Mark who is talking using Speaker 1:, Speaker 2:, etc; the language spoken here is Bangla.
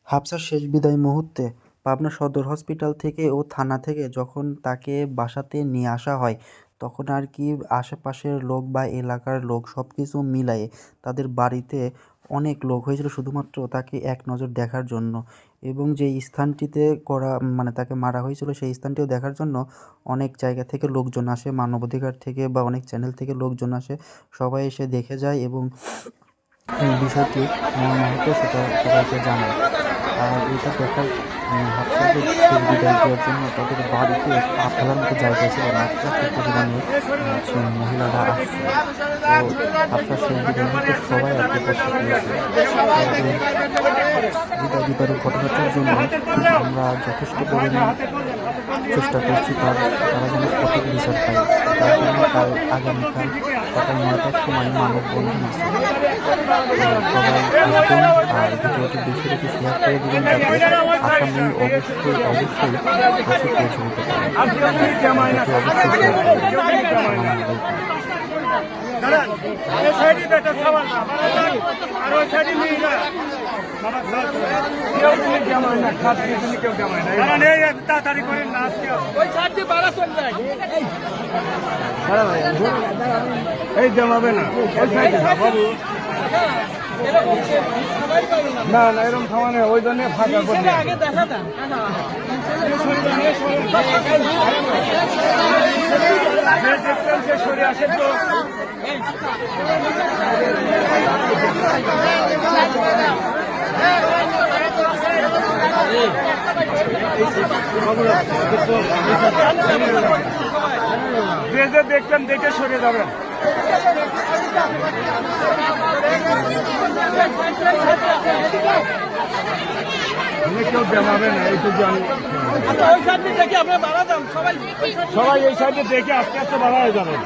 Speaker 1: হাফসার শেষ বিদায় মুহূর্তে পাবনা সদর হসপিটাল থেকে ও থানা থেকে যখন তাকে বাসাতে নিয়ে আসা হয়, তখন আর কি আশেপাশের লোক বা এলাকার লোক সব কিছু মিলায়ে তাদের বাড়িতে অনেক লোক হয়েছিল শুধুমাত্র তাকে এক নজর দেখার জন্য। এবং যেই স্থানটিতে তাকে মারা হয়েছিল সেই স্থানটিও দেখার জন্য অনেক জায়গা থেকে লোকজন আসে, মানবাধিকার থেকে বা অনেক চ্যানেল থেকে লোকজন আসে। সবাই এসে দেখে যায় এবং বিষয়টি মর্মাহত সেটা সবাইকে জানায়। আর এটা দেখার হাফসাকে শেষ বিদায় দেওয়ার জন্য তাদের বাড়িতে পা ফেলার মতো জায়গা ছিল না, এত পরিমাণে মহিলারা আসছে। তো হাফসার শেষ বিদায় মুহূর্তে সবাই আর কি কষ্ট পেয়েছে। বিদায় বিদায়ের ঘটনাটার জন্য আমরা যথেষ্ট পরিমাণ চেষ্টা করছি তারা যেন সঠিক বিচার পায়। তার জন্য কাল আগামীকাল সকাল ৯টার সময় মানববন্ধন আছে। সবাই আসবেন আর ভিডিওটি বেশি বেশি শেয়ার করে দিবেন যাতে আসামি অবশ্যই ফাঁসি পৌঁছে দিতে পারে। ভিডিওটি অবশ্যই শেয়ার করবেন।
Speaker 2: এই জমাবে না বাবু, না না এরকম সমানে ওই জন্য ফাঁকা করে সরে আসে তো। যে দেখতেন দেখে সরে যাবেন। কেউ জানাবে না এইটুকু আমি সবাই এই সাইডে দেখে আস্তে আস্তে বাড়া হয়ে যাবেন।